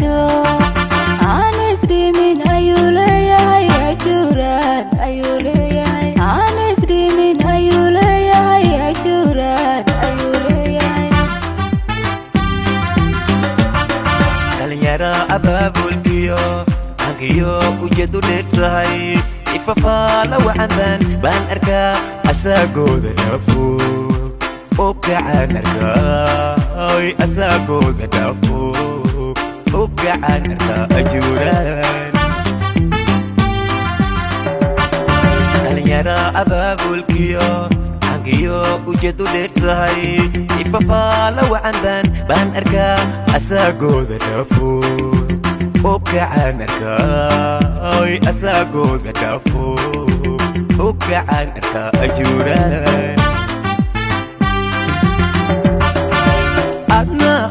gaado aan isdhimin ayuu leeyahay ajuuraan ayuu leeyahay aan isdhimin ayuu leeyahay ajuuraan ayuu leeyahay dhalinyaro abaabulkiyo hankiyo ujeedu dheertahay ifafaala wacanban baan arkaa asagooda dhaafo oo kacaan arkaa asagooda dhaafo oo kacaan arkaa ajuuraan dhalinyaro abaabulkiyo hankiyo ujeedu dheertahay ifafaala wacanban baan arkaa asagooda dhaafo oo kacaan arkaa asagooda dhaafo oo kacaan arkaa ajuuraan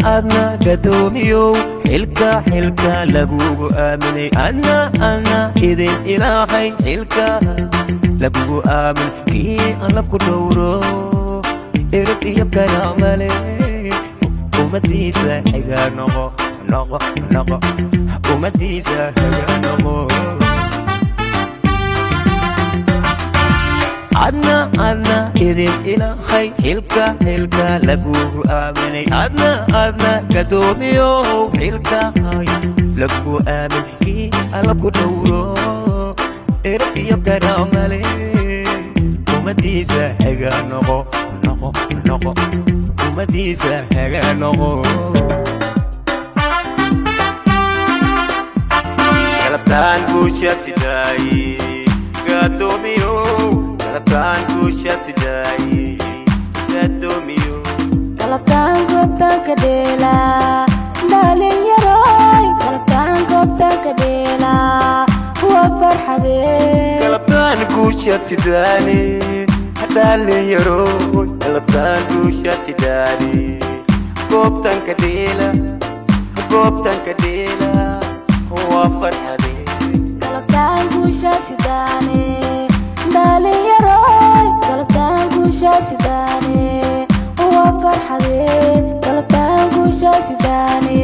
adna gadoomiyow xilka lagugu aaminay adna idin ilaahay xilka lagugu aamin kii alla ku dhowro erod iyo karaamale ummadiisa xiga noqo ummadiisa xiga noqo adna idin ilaahay xilka lagugu aaminay adna gadoomiyow xilka lagugu aamin kii alla ku dhowro erod iyo karaamale ummadiisa xiga noqo ummadiisa xiga noqo galabtaan guushatidaaye gadoomiyow galabtaan guushatidaaye gadoomiyow galabtaan goobtaan ka dheelaa dhalinyaroy galabtaan goobtaan ka dheelaa waa farxadee galabtaan guushatidaane dhalinyaro galabtaan guushatidaane goobtaan ka dheela waa farxadee galabtaan guushatidaane dhalinyaroy galabtaan guushatidaane waa farxadee galabtaan guushatidaane